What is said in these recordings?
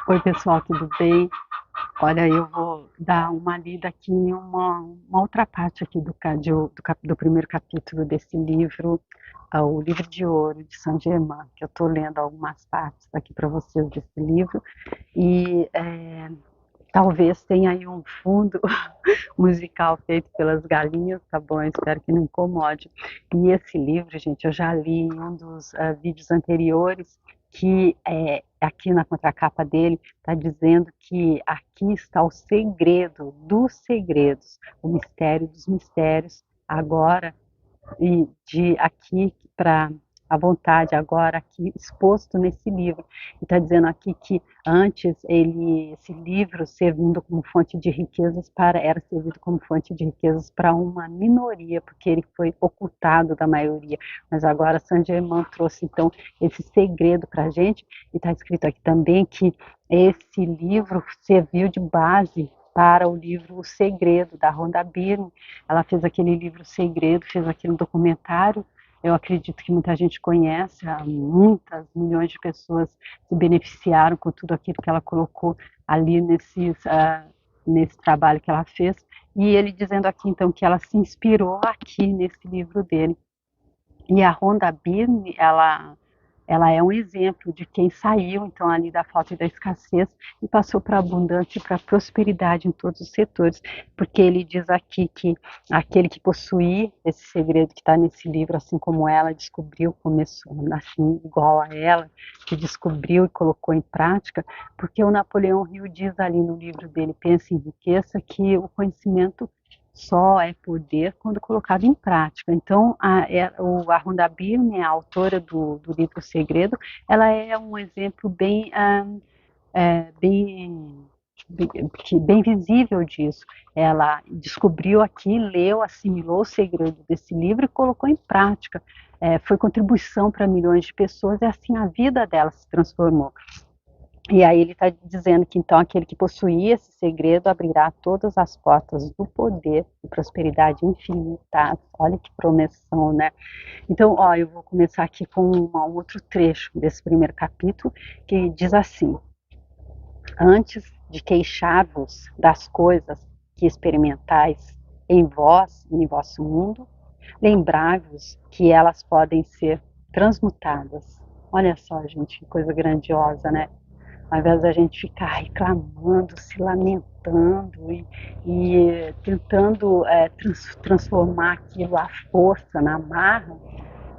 Oi, pessoal, tudo bem? Olha, eu vou dar uma lida aqui em uma outra parte aqui do primeiro capítulo desse livro, o Livro de Ouro de Saint-Germain, que eu estou lendo algumas partes aqui para vocês desse livro, e talvez tenha aí um fundo musical feito pelas galinhas, tá bom? Eu espero que não incomode. E esse livro, gente, eu já li em um dos vídeos anteriores, que aqui na contracapa dele está dizendo que aqui está o segredo dos segredos, o mistério dos mistérios, agora e de aqui para a vontade agora aqui exposto nesse livro. E está dizendo aqui que antes esse livro servindo como fonte de riquezas era servido como fonte de riquezas para uma minoria, porque ele foi ocultado da maioria. Mas agora Saint-Germain trouxe então esse segredo para a gente, e está escrito aqui também que esse livro serviu de base para o livro O Segredo, da Rhonda Byrne. Ela fez aquele livro Segredo, fez aquele documentário. Eu acredito que muita gente conhece, muitas milhões de pessoas se beneficiaram com tudo aquilo que ela colocou ali nesse trabalho que ela fez. E ele dizendo aqui, então, que ela se inspirou aqui nesse livro dele. E a Rhonda Byrne, ela é um exemplo de quem saiu, então, ali da falta e da escassez e passou para a abundância e para a prosperidade em todos os setores, porque ele diz aqui que aquele que possuir esse segredo que está nesse livro, assim como ela descobriu, começou assim, igual a ela, que descobriu e colocou em prática, porque o Napoleão Hill diz ali no livro dele, Pensa e Enriqueça, que o conhecimento só é poder quando colocado em prática. Então, a Rhonda Byrne, a autora do livro Segredo, ela é um exemplo bem visível disso. Ela descobriu aqui, leu, assimilou o segredo desse livro e colocou em prática. Foi contribuição para milhões de pessoas e assim a vida dela se transformou. E aí ele está dizendo que então aquele que possuir esse segredo abrirá todas as portas do poder e prosperidade infinita. Olha que promessão, né? Então, ó, eu vou começar aqui com um outro trecho desse primeiro capítulo, que diz assim: Antes de queixar-vos das coisas que experimentais em vós e em vosso mundo, lembrai-vos que elas podem ser transmutadas. Olha só, gente, que coisa grandiosa, né? Ao invés da gente ficar reclamando, se lamentando e tentando transformar aquilo à força, na marra,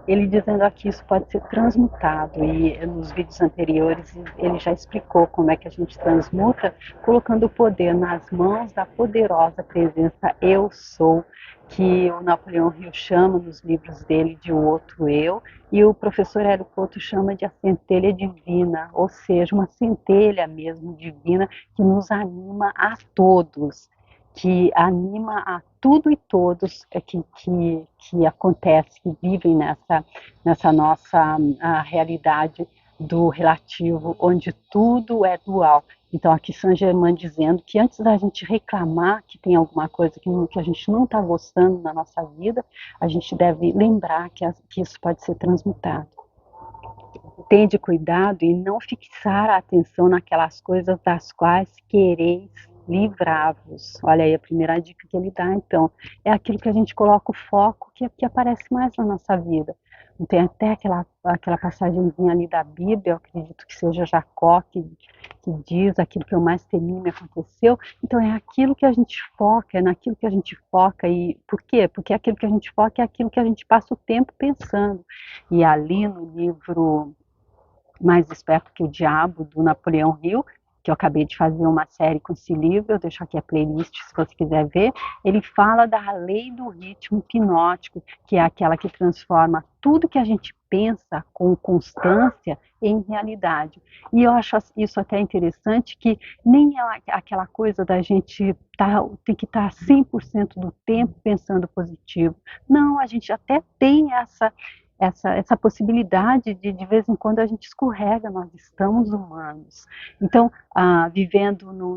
ele dizendo aqui isso pode ser transmutado, e nos vídeos anteriores ele já explicou como é que a gente transmuta, colocando o poder nas mãos da poderosa presença Eu Sou, que o Napoleão Hill chama nos livros dele de o outro eu, e o professor Hélio Couto chama de a centelha divina, ou seja, uma centelha mesmo divina que nos anima a todos, que anima a tudo e todos que acontece, que vivem nessa nossa realidade do relativo, onde tudo é dual. Então, aqui Saint-Germain dizendo que antes da gente reclamar que tem alguma coisa que a gente não está gostando na nossa vida, a gente deve lembrar que isso pode ser transmutado. Tende cuidado em não fixar a atenção naquelas coisas das quais quereis livrar-vos. Olha aí a primeira dica que ele dá, então. É aquilo que a gente coloca o foco que aparece mais na nossa vida. Tem até aquela passagemzinha ali da Bíblia, eu acredito que seja Jacó, que diz aquilo que eu mais temi me aconteceu. Então é aquilo que a gente foca, é naquilo que a gente foca. E por quê? Porque aquilo que a gente foca é aquilo que a gente passa o tempo pensando. E ali no livro Mais Esperto que o Diabo, do Napoleão Hill, que eu acabei de fazer uma série com esse livro, eu deixo aqui a playlist se você quiser ver, ele fala da lei do ritmo hipnótico, que é aquela que transforma tudo que a gente pensa com constância em realidade. E eu acho isso até interessante, que nem é aquela coisa da gente tem que estar 100% do tempo pensando positivo. Não, a gente até tem essa possibilidade de vez em quando a gente escorrega, nós estamos humanos. Então, vivendo num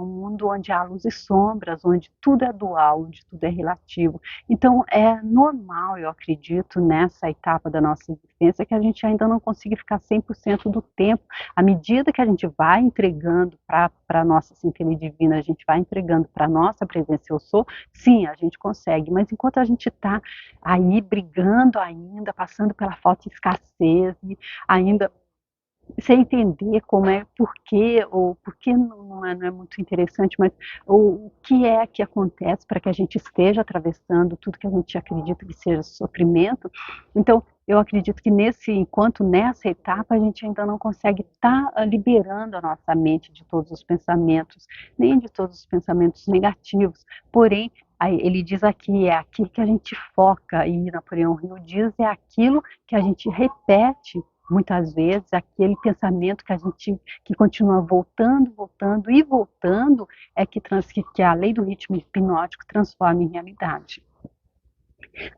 mundo onde há luz e sombras, onde tudo é dual, onde tudo é relativo. Então, é normal, eu acredito, nessa etapa da nossa existência, existência que a gente ainda não consiga ficar 100% do tempo. À medida que a gente vai entregando para a nossa centelha divina, a gente vai entregando para a nossa presença eu sou, sim, a gente consegue, mas enquanto a gente está aí brigando ainda, passando pela falta de escassez, e ainda sem entender como é, por quê, ou por que não é muito interessante, mas o que é que acontece para que a gente esteja atravessando tudo que a gente acredita que seja sofrimento. Então, eu acredito que enquanto nessa etapa, a gente ainda não consegue estar liberando a nossa mente de todos os pensamentos, nem de todos os pensamentos negativos. Porém, aí ele diz aqui, é aquilo que a gente foca, e Napoleão Hill diz, é aquilo que a gente repete muitas vezes, aquele pensamento que continua voltando, voltando e voltando, é que a lei do ritmo hipnótico transforma em realidade.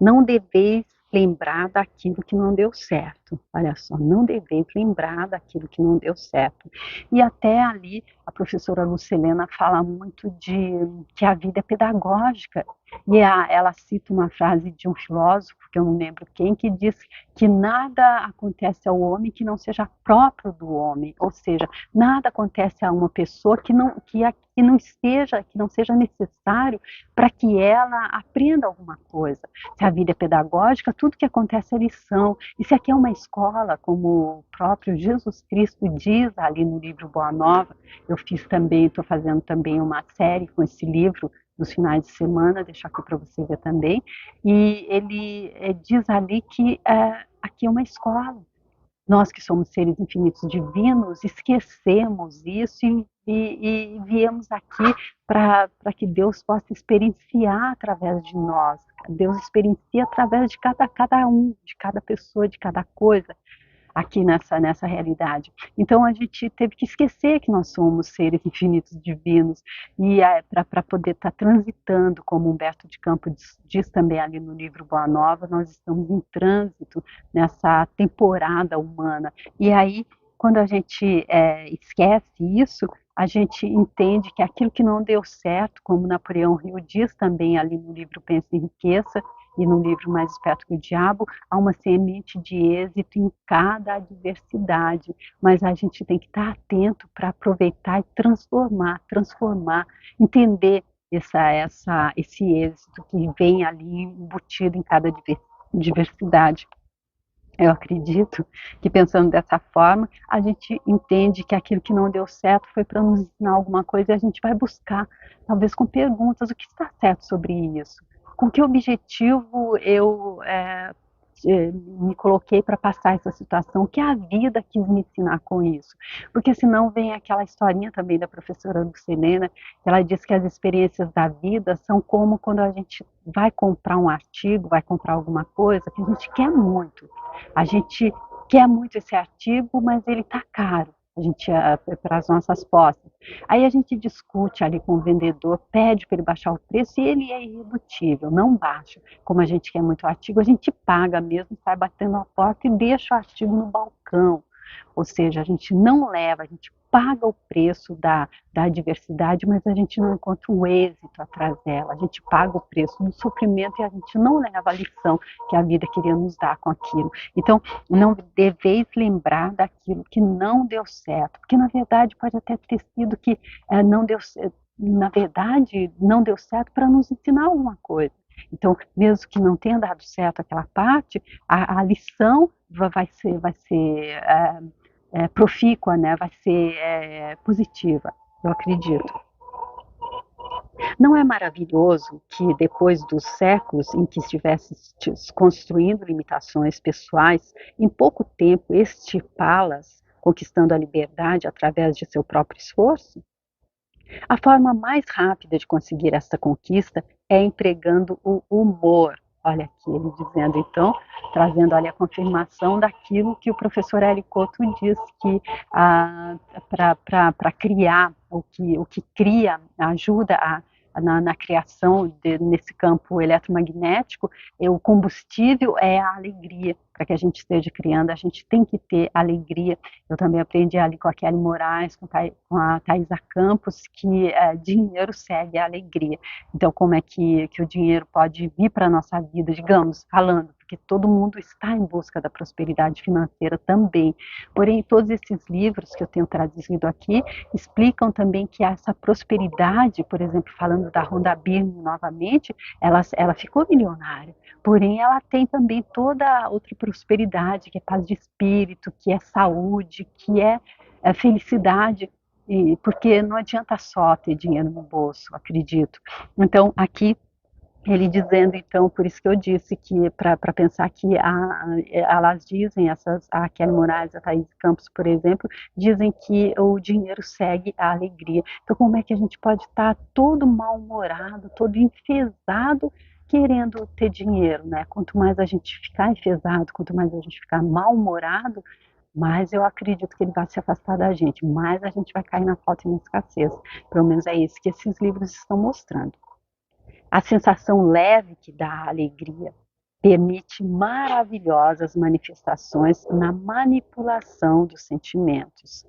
Não deveis lembrar daquilo que não deu certo. Olha só, não deveis lembrar daquilo que não deu certo. E até ali a professora Lucilena fala muito de que a vida é pedagógica. E ela cita uma frase de um filósofo, que eu não lembro quem, que diz que nada acontece ao homem que não seja próprio do homem. Ou seja, nada acontece a uma pessoa que não seja necessário para que ela aprenda alguma coisa. Se a vida é pedagógica, tudo que acontece é lição. E se aqui é uma escola, como o próprio Jesus Cristo diz ali no livro Boa Nova, eu estou fazendo também uma série com esse livro nos finais de semana, deixo aqui para você ver também, e ele diz ali que aqui é uma escola. Nós que somos seres infinitos divinos, esquecemos isso e viemos aqui para que Deus possa experienciar através de nós. Deus experiencia através de cada um, de cada pessoa, de cada coisa aqui nessa realidade. Então a gente teve que esquecer que nós somos seres infinitos divinos e para poder estar transitando, como Humberto de Campos diz também ali no livro Boa Nova, nós estamos em trânsito nessa temporada humana. E aí, quando a gente esquece isso, a gente entende que aquilo que não deu certo, como Napoleão Hill diz também ali no livro Pensa em Riqueza, e no livro Mais Esperto que o Diabo, há uma semente de êxito em cada adversidade, mas a gente tem que estar atento para aproveitar e transformar, entender esse êxito que vem ali embutido em cada diversidade. Eu acredito que pensando dessa forma, a gente entende que aquilo que não deu certo foi para nos ensinar alguma coisa e a gente vai buscar, talvez com perguntas, o que está certo sobre isso? Com que objetivo eu me coloquei para passar essa situação? O que a vida quis me ensinar com isso? Porque senão vem aquela historinha também da professora Lucilena, que ela diz que as experiências da vida são como quando a gente vai comprar um artigo, vai comprar alguma coisa que a gente quer muito. A gente quer muito esse artigo, mas ele está caro. A gente para as nossas posses. Aí a gente discute ali com o vendedor, pede para ele baixar o preço e ele é irredutível, não baixa. Como a gente quer muito artigo, a gente paga mesmo, sai batendo a porta e deixa o artigo no balcão. Ou seja, a gente não leva, a gente paga o preço da adversidade, mas a gente não encontra o êxito atrás dela. A gente paga o preço do sofrimento e a gente não leva a lição que a vida queria nos dar com aquilo. Então, não deveis lembrar daquilo que não deu certo, porque na verdade pode até ter sido que não deu certo, na verdade não deu certo para nos ensinar alguma coisa. Então, mesmo que não tenha dado certo aquela parte, a lição vai ser profícua, né? Vai ser positiva, eu acredito. Não é maravilhoso que depois dos séculos em que estivesse construindo limitações pessoais, em pouco tempo extirpá-las, conquistando a liberdade através de seu próprio esforço? A forma mais rápida de conseguir essa conquista é empregando o humor. Olha aqui ele dizendo, então, trazendo ali a confirmação daquilo que o professor Hélio Couto diz, que para criar, o que cria, ajuda na criação nesse campo eletromagnético, o combustível é a alegria. Para que a gente esteja criando, a gente tem que ter alegria. Eu também aprendi ali com a Kelly Moraes, com a Thaisa Campos, que dinheiro segue a alegria. Então, como é que o dinheiro pode vir para a nossa vida, digamos, falando, porque todo mundo está em busca da prosperidade financeira também. Porém, todos esses livros que eu tenho trazido aqui explicam também que essa prosperidade, por exemplo, falando da Rhonda Byrne novamente, ela ficou milionária, porém ela tem também toda outra prosperidade, que é paz de espírito, que é saúde, que é felicidade, porque não adianta só ter dinheiro no bolso, acredito. Então, aqui ele dizendo, então, por isso que eu disse que, para pensar que elas dizem, a Kelly Moraes, a Thaís Campos, por exemplo, dizem que o dinheiro segue a alegria. Então, como é que a gente pode estar todo mal-humorado, todo enfesado, querendo ter dinheiro, né? Quanto mais a gente ficar enfesado, quanto mais a gente ficar mal-humorado, mais eu acredito que ele vai se afastar da gente, mais a gente vai cair na falta e na escassez. Pelo menos é isso que esses livros estão mostrando. A sensação leve que dá a alegria permite maravilhosas manifestações na manipulação dos sentimentos.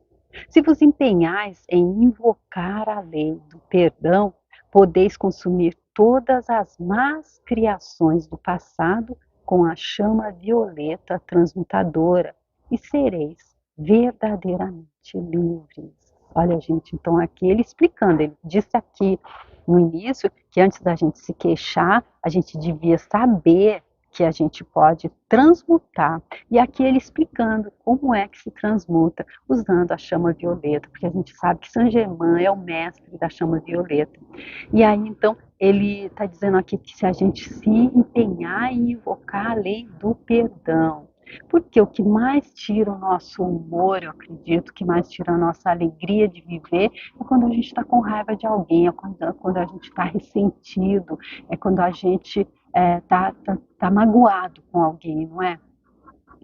Se vos empenhais em invocar a lei do perdão, podeis consumir todas as más criações do passado com a chama violeta transmutadora e sereis verdadeiramente livres. Olha, gente, então aqui ele explicando, ele disse aqui no início que antes da gente se queixar, a gente devia saber que a gente pode transmutar. E aqui ele explicando como é que se transmuta usando a chama violeta, porque a gente sabe que Saint Germain é o mestre da chama violeta. E aí, então, ele está dizendo aqui que se a gente se empenhar em invocar a lei do perdão, porque o que mais tira o nosso humor, eu acredito, que mais tira a nossa alegria de viver, é quando a gente está com raiva de alguém, é quando a gente está ressentido, é quando a gente tá magoado com alguém, não é?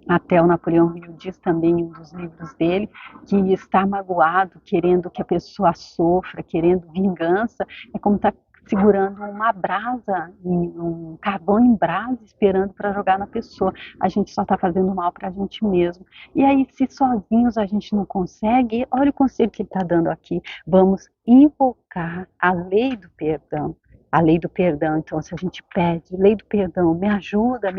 Até o Napoleão Hill diz também em um dos livros dele que está magoado, querendo que a pessoa sofra, querendo vingança, é como estar segurando uma brasa, um carvão em brasa, esperando para jogar na pessoa. A gente só está fazendo mal para a gente mesmo. E aí, se sozinhos a gente não consegue, olha o conselho que ele está dando aqui. Vamos invocar a lei do perdão. A lei do perdão, então, se a gente pede, lei do perdão, me ajuda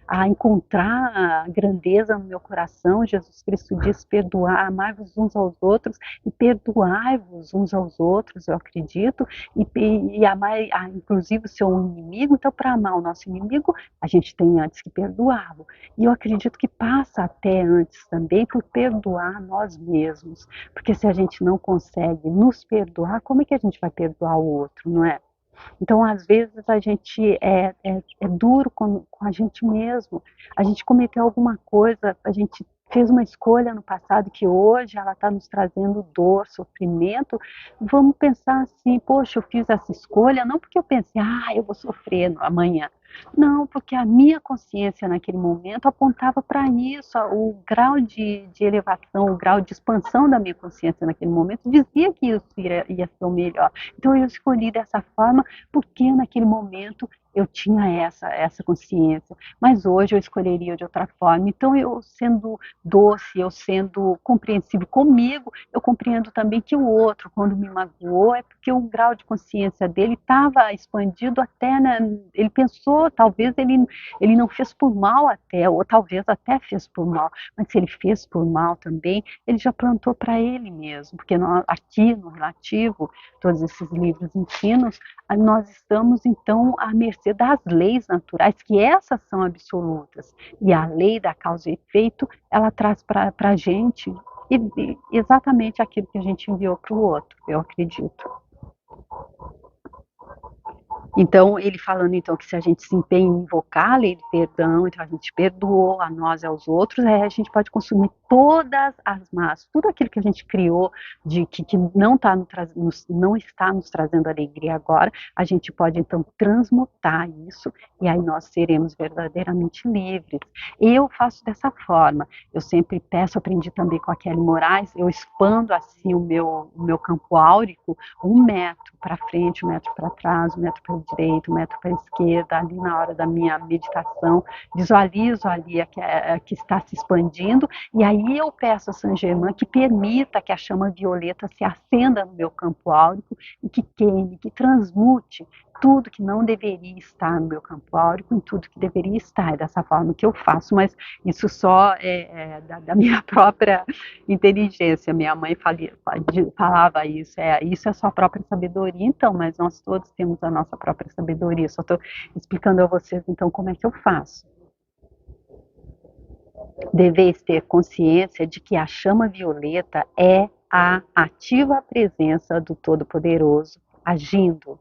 a encontrar a grandeza no meu coração. Jesus Cristo diz: perdoar, amai-vos uns aos outros e perdoai-vos uns aos outros, eu acredito, e amar, inclusive, o seu inimigo. Então, para amar o nosso inimigo, a gente tem antes que perdoá-lo. E eu acredito que passa até antes também por perdoar nós mesmos, porque se a gente não consegue nos perdoar, como é que a gente vai perdoar o outro, não é? Então, às vezes, a gente é duro com a gente mesmo. A gente cometeu alguma coisa, a gente fez uma escolha no passado que hoje ela está nos trazendo dor, sofrimento. Vamos pensar assim: poxa, eu fiz essa escolha não porque eu pensei, eu vou sofrer amanhã. Não, porque a minha consciência naquele momento apontava para isso, o grau de elevação, o grau de expansão da minha consciência naquele momento dizia que isso ia ser o melhor. Então eu escolhi dessa forma porque naquele momento eu tinha essa consciência, mas hoje eu escolheria de outra forma. Então, eu sendo doce, eu sendo compreensível comigo, eu compreendo também que o outro, quando me magoou, é porque o grau de consciência dele estava expandido até, né, ele pensou, talvez ele não fez por mal até, ou talvez até fez por mal, mas se ele fez por mal também, ele já plantou para ele mesmo, porque aqui no relativo, todos esses livros ensinam, nós estamos então à mercê das leis naturais, que essas são absolutas, e a lei da causa e efeito, ela traz para a gente exatamente aquilo que a gente enviou para o outro, eu acredito. Então, ele falando então que se a gente se empenha em invocar a lei do perdão, então a gente perdoou a nós e aos outros, a gente pode consumir todas as más, tudo aquilo que a gente criou de que não está nos trazendo alegria agora, a gente pode então transmutar isso e aí nós seremos verdadeiramente livres. Eu faço dessa forma, eu sempre peço, aprendi também com a Kelly Moraes, eu expando assim o meu campo áurico 1 metro para frente, 1 metro para trás, 1 metro para a direita, 1 metro para a esquerda, ali na hora da minha meditação, visualizo ali que está se expandindo, e aí eu peço a Saint Germain que permita que a chama violeta se acenda no meu campo áurico e que queime, que transmute tudo que não deveria estar no meu campo áurico, em tudo que deveria estar. É dessa forma que eu faço, mas isso só é da minha própria inteligência. Minha mãe falava isso, isso é a sua própria sabedoria, então, mas nós todos temos a nossa própria sabedoria. Só estou explicando a vocês, então, como é que eu faço. Deveis ter consciência de que a chama violeta é a ativa presença do Todo-Poderoso agindo.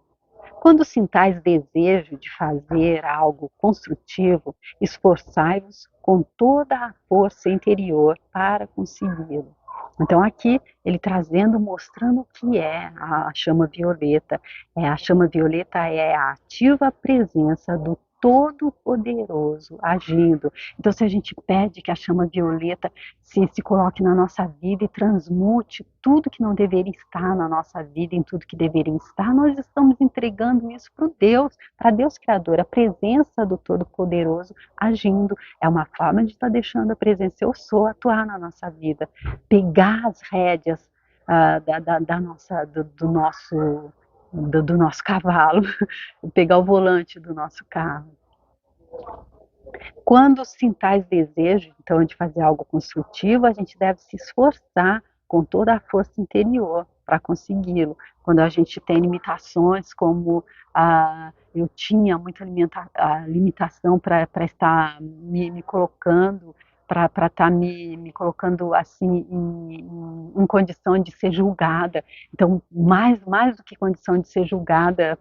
Quando sintais desejo de fazer algo construtivo, esforçai-vos com toda a força interior para consegui-lo. Então aqui ele trazendo, mostrando o que é a chama violeta. A chama violeta é a ativa presença do Todo-Poderoso agindo. Então, se a gente pede que a chama violeta se coloque na nossa vida e transmute tudo que não deveria estar na nossa vida, em tudo que deveria estar, nós estamos entregando isso para Deus Criador, a presença do Todo-Poderoso agindo. É uma forma de estar deixando a presença eu sou atuar na nossa vida, pegar as rédeas do nosso cavalo, pegar o volante do nosso carro. Quando sintais desejo, então, de fazer algo construtivo, a gente deve se esforçar com toda a força interior para consegui-lo. Quando a gente tem limitações, como eu tinha muita limitação para estar me colocando, para estar me colocando assim em condição de ser julgada. Então, mais do que condição de ser julgada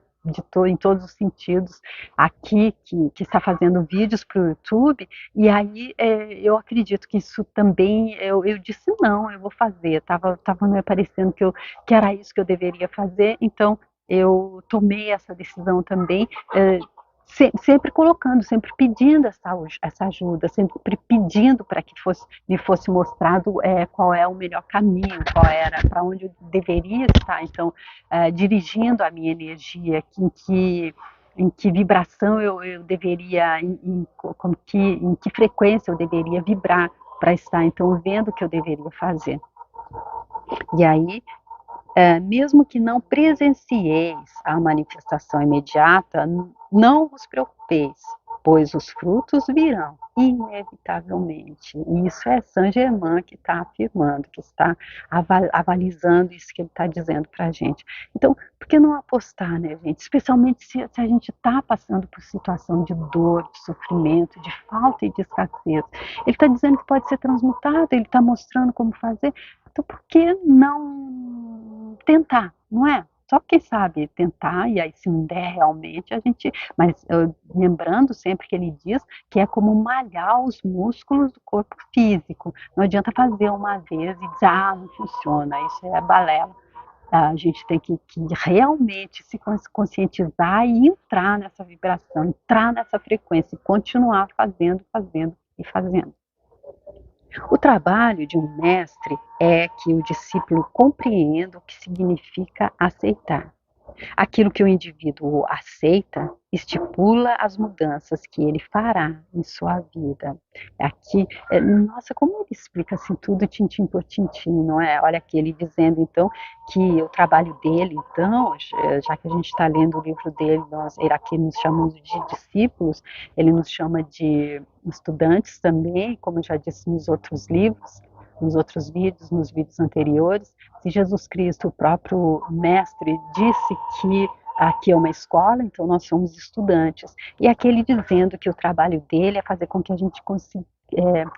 em todos os sentidos, aqui que está fazendo vídeos para o YouTube, e aí eu acredito que isso também, eu disse não, eu vou fazer, estava me parecendo que era isso que eu deveria fazer, então eu tomei essa decisão também, sempre colocando, sempre pedindo essa ajuda, sempre pedindo para que me fosse mostrado qual é o melhor caminho, para onde eu deveria estar, então dirigindo a minha energia, em que vibração eu deveria, em que frequência eu deveria vibrar para estar, então, vendo o que eu deveria fazer. E aí, mesmo que não presencieis a manifestação imediata, não vos preocupeis, pois os frutos virão inevitavelmente. E isso é Saint Germain que está afirmando, que está avalizando isso que ele está dizendo para a gente. Então, por que não apostar, né, gente? Especialmente se a gente está passando por situação de dor, de sofrimento, de falta e de escassez. Ele está dizendo que pode ser transmutado, ele está mostrando como fazer. Então, por que não tentar, não é? Só quem sabe tentar, e aí se não der realmente, a gente... Mas lembrando sempre que ele diz que é como malhar os músculos do corpo físico. Não adianta fazer uma vez e dizer, não funciona, isso é balela. A gente tem que realmente se conscientizar e entrar nessa vibração, entrar nessa frequência e continuar fazendo e fazendo. O trabalho de um mestre é que o discípulo compreenda o que significa aceitar. Aquilo que o indivíduo aceita estipula as mudanças que ele fará em sua vida. Aqui, nossa, como ele explica assim tudo tintim por tintim, não é? Olha aqui ele dizendo então que o trabalho dele, então, já que a gente está lendo o livro dele, aqui nos chamamos de discípulos, ele nos chama de estudantes também, como eu já disse nos outros livros, nos outros vídeos, nos vídeos anteriores, se Jesus Cristo, o próprio mestre, disse que aqui é uma escola, então nós somos estudantes. E aquele dizendo que o trabalho dele é fazer com que a gente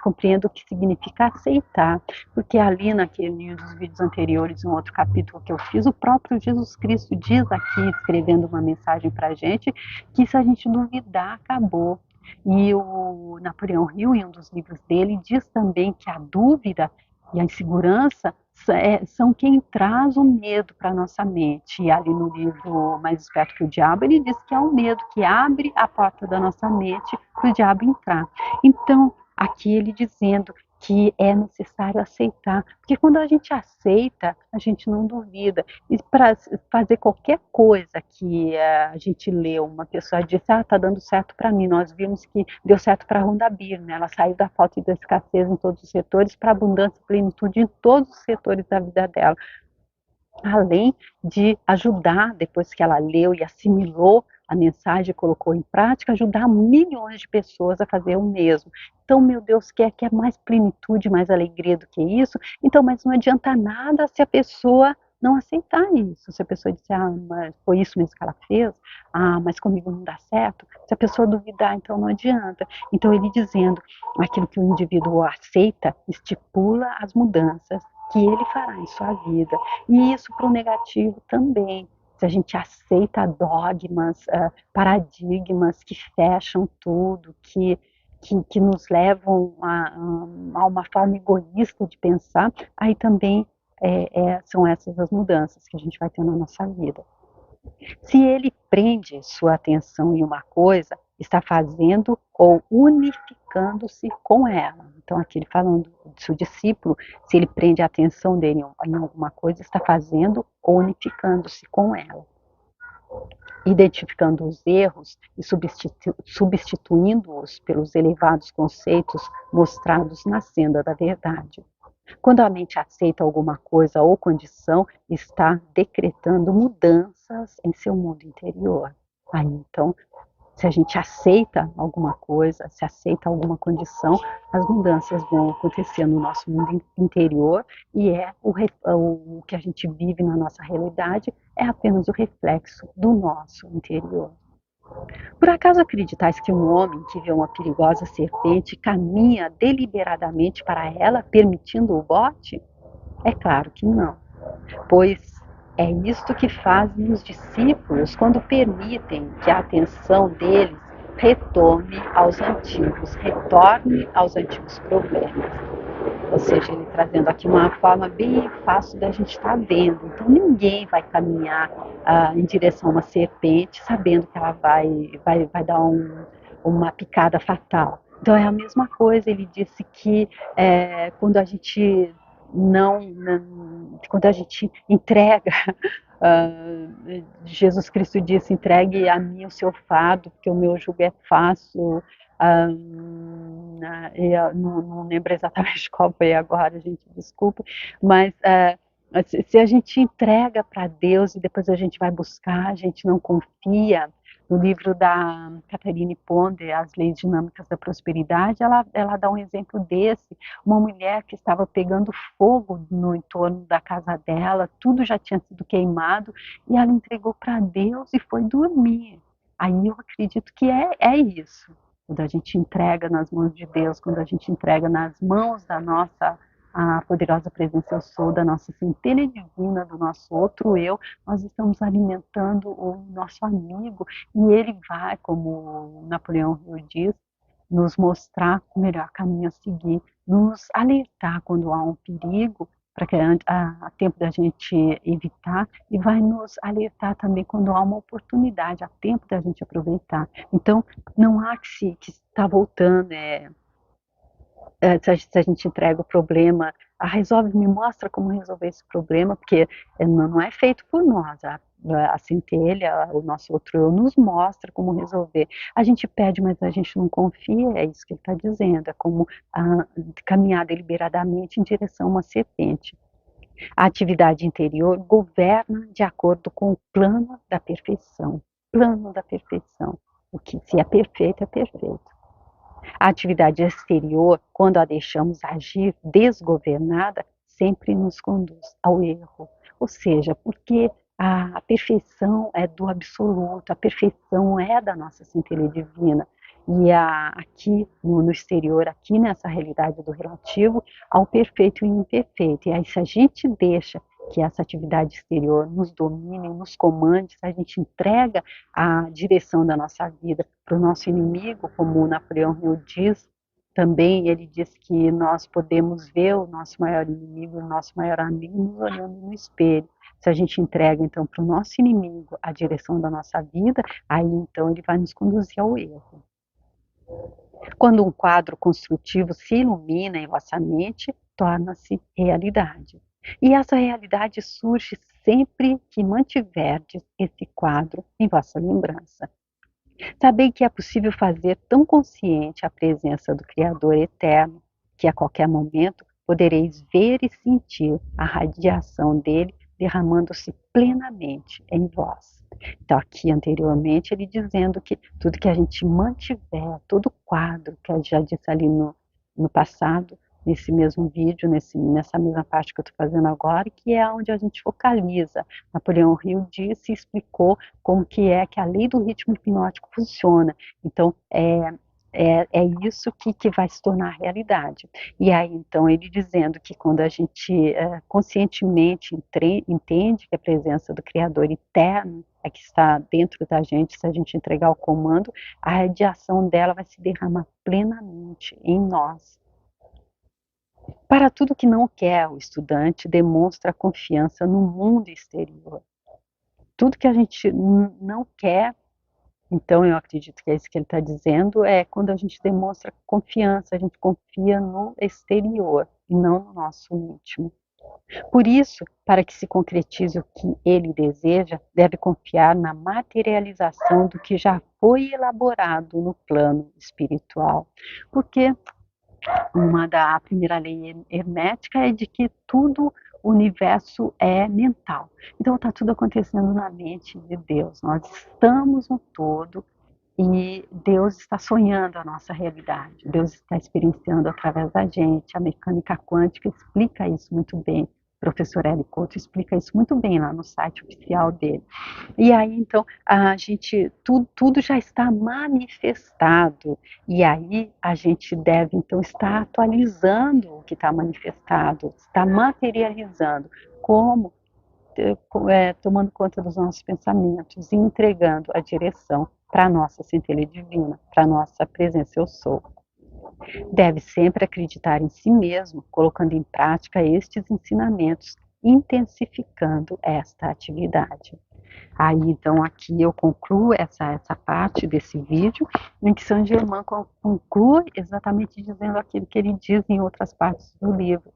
compreenda o que significa aceitar, porque ali naquele dos vídeos anteriores, um outro capítulo que eu fiz, o próprio Jesus Cristo diz aqui, escrevendo uma mensagem para a gente, que se a gente duvidar, acabou. E o Napoleão Hill, em um dos livros dele, diz também que a dúvida e a insegurança são quem traz o medo para a nossa mente. E ali no livro Mais Esperto que o Diabo, ele diz que é o medo que abre a porta da nossa mente para o diabo entrar. Então, aqui ele dizendo que é necessário aceitar, porque quando a gente aceita, a gente não duvida. E para fazer qualquer coisa que a gente leu, uma pessoa disse, está dando certo para mim, nós vimos que deu certo para a Rondabir, né? Ela saiu da falta e da escassez em todos os setores para a abundância e plenitude em todos os setores da vida dela. além de ajudar, depois que ela leu e assimilou a mensagem e colocou em prática, ajudar milhões de pessoas a fazer o mesmo. Então, meu Deus, quer mais plenitude, mais alegria do que isso? Então, mas não adianta nada se a pessoa não aceitar isso. Se a pessoa disser, mas foi isso mesmo que ela fez? Mas comigo não dá certo. Se a pessoa duvidar, então não adianta. Então, ele dizendo, aquilo que o indivíduo aceita, estipula as mudanças que ele fará em sua vida. E isso para o negativo também. Se a gente aceita dogmas, paradigmas que fecham tudo, que nos levam a uma forma egoísta de pensar, aí também são essas as mudanças que a gente vai ter na nossa vida. Se ele prende sua atenção em uma coisa, está fazendo ou unificando-se com ela. Então, aqui ele falando do seu discípulo, se ele prende a atenção dele em alguma coisa, está fazendo ou unificando-se com ela. Identificando os erros e substituindo-os pelos elevados conceitos mostrados na senda da verdade. Quando a mente aceita alguma coisa ou condição, está decretando mudanças em seu mundo interior. Aí, então, se a gente aceita alguma coisa, se aceita alguma condição, as mudanças vão acontecer no nosso mundo interior e o que a gente vive na nossa realidade é apenas o reflexo do nosso interior. Por acaso acreditais que um homem que vê uma perigosa serpente caminha deliberadamente para ela, permitindo o bote? É claro que não, pois é isto que fazem os discípulos quando permitem que a atenção deles retorne aos antigos problemas. Ou seja, ele trazendo aqui uma forma bem fácil da gente estar vendo. Então, ninguém vai caminhar em direção a uma serpente sabendo que ela vai dar uma picada fatal. Então, é a mesma coisa. Ele disse que quando a gente quando a gente entrega, Jesus Cristo disse, entregue a mim o seu fardo, porque o meu jugo é fácil. Eu não lembro exatamente qual foi agora, gente, desculpa, mas se a gente entrega para Deus e depois a gente vai buscar, a gente não confia. No livro da Catherine Ponder, As Leis Dinâmicas da Prosperidade, ela dá um exemplo desse, uma mulher que estava pegando fogo no entorno da casa dela, tudo já tinha sido queimado, e ela entregou para Deus e foi dormir. Aí eu acredito que é isso. Quando a gente entrega nas mãos de Deus, quando a gente entrega nas mãos da nossa a poderosa presença eu sou, da nossa centelha divina, do nosso outro eu, nós estamos alimentando o nosso amigo e ele vai, como Napoleão Hill diz, nos mostrar o melhor caminho a seguir, nos alertar quando há um perigo, para que a tempo da gente evitar, e vai nos alertar também quando há uma oportunidade, há tempo da gente aproveitar. Então, não há que está voltando, se a gente entrega o problema, resolve, me mostra como resolver esse problema, porque não é feito por nós, a centelha, o nosso outro eu nos mostra como resolver. A gente pede, mas a gente não confia, é isso que ele está dizendo, é como caminhar deliberadamente em direção a uma serpente. A atividade interior governa de acordo com o plano da perfeição. Plano da perfeição. O que se é perfeito, é perfeito. A atividade exterior, quando a deixamos agir desgovernada, sempre nos conduz ao erro. Ou seja, porque a perfeição é do absoluto, a perfeição é da nossa centelha divina. E aqui no exterior, aqui nessa realidade do relativo, há o perfeito e o imperfeito. E aí, se a gente deixa que essa atividade exterior nos domine, nos comande, se a gente entrega a direção da nossa vida para o nosso inimigo, como o Napoleão Hill diz, também ele diz que nós podemos ver o nosso maior inimigo, o nosso maior amigo, nos olhando no espelho. Se a gente entrega, então, para o nosso inimigo a direção da nossa vida, aí, então, ele vai nos conduzir ao erro. Quando um quadro construtivo se ilumina em vossa mente, torna-se realidade. E essa realidade surge sempre que mantiverdes esse quadro em vossa lembrança. Sabei que é possível fazer tão consciente a presença do Criador eterno, que a qualquer momento podereis ver e sentir a radiação dele derramando-se plenamente em vós. Então, aqui anteriormente, ele dizendo que tudo que a gente mantiver, todo quadro, que eu já disse ali no passado, nesse mesmo vídeo, nessa mesma parte que eu estou fazendo agora, que é onde a gente focaliza. Napoleão Hill disse e explicou como que é que a lei do ritmo hipnótico funciona. Então, é isso que vai se tornar realidade. E aí, então, ele dizendo que quando a gente conscientemente entende que a presença do Criador eterno é que está dentro da gente, se a gente entregar o comando, a radiação dela vai se derramar plenamente em nós. Para tudo que não quer, o estudante demonstra confiança no mundo exterior. Tudo que a gente não quer, então eu acredito que é isso que ele está dizendo, é quando a gente demonstra confiança, a gente confia no exterior e não no nosso íntimo. Por isso, para que se concretize o que ele deseja, deve confiar na materialização do que já foi elaborado no plano espiritual. Porque a primeira lei hermética é de que tudo o universo é mental. Então está tudo acontecendo na mente de Deus. Nós estamos no todo e Deus está sonhando a nossa realidade. Deus está experienciando através da gente. A mecânica quântica explica isso muito bem. O professor Hélio Couto explica isso muito bem lá no site oficial dele. E aí, então, a gente, tudo já está manifestado, e aí a gente deve, então, estar atualizando o que está manifestado, está materializando, como? Tomando conta dos nossos pensamentos e entregando a direção para a nossa centelha divina, para a nossa presença eu sou. Deve sempre acreditar em si mesmo, colocando em prática estes ensinamentos, intensificando esta atividade. Aí, então, aqui eu concluo essa parte desse vídeo, em que Saint Germain conclui exatamente dizendo aquilo que ele diz em outras partes do livro,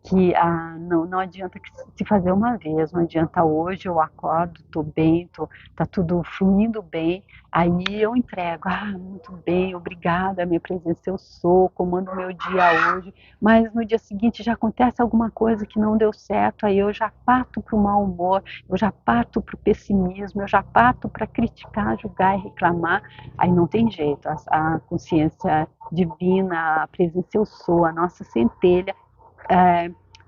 que não adianta se fazer uma vez, não adianta hoje eu acordo, estou bem, tá tudo fluindo bem, aí eu entrego, muito bem, obrigada, minha presença eu sou, comando o meu dia hoje, mas no dia seguinte já acontece alguma coisa que não deu certo, aí eu já parto para o mau humor, eu já parto para o pessimismo, eu já parto para criticar, julgar e reclamar, aí não tem jeito, a consciência divina, a presença eu sou, a nossa centelha,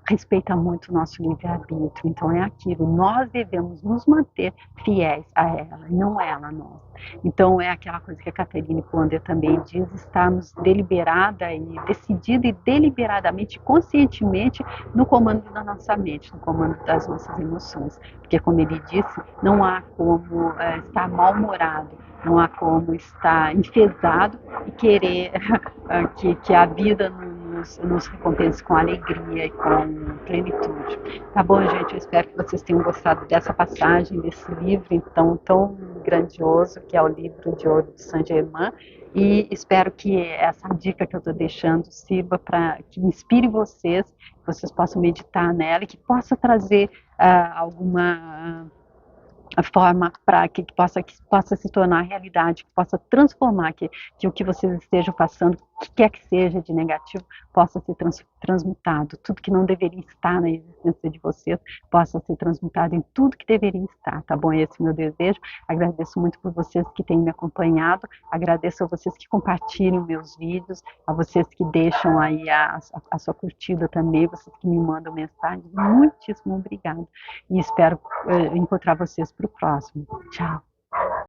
respeita muito o nosso livre-arbítrio. Então é aquilo, nós devemos nos manter fiéis a ela, não ela a nós. Então é aquela coisa que a Catherine Ponder também diz, estarmos deliberada e decidida e deliberadamente, conscientemente no comando da nossa mente, no comando das nossas emoções. Porque como ele disse, não há como estar mal-humorado, não há como estar enfesado e querer que a vida nos recompense com alegria e com plenitude. Tá bom, gente? Eu espero que vocês tenham gostado dessa passagem, desse livro então tão grandioso, que é o livro de ouro de Saint Germain, e espero que essa dica que eu estou deixando sirva para que inspire vocês, que vocês possam meditar nela e que possa trazer alguma a forma para que possa se tornar realidade, que possa transformar, que o que vocês estejam passando, o que quer que seja de negativo, possa ser transmutado. Tudo que não deveria estar na existência de vocês, possa ser transmutado em tudo que deveria estar, tá bom? Esse é o meu desejo. Agradeço muito por vocês que têm me acompanhado, agradeço a vocês que compartilham meus vídeos, a vocês que deixam aí a sua curtida também, vocês que me mandam mensagens, muitíssimo obrigada. E espero encontrar vocês para o próximo. Tchau.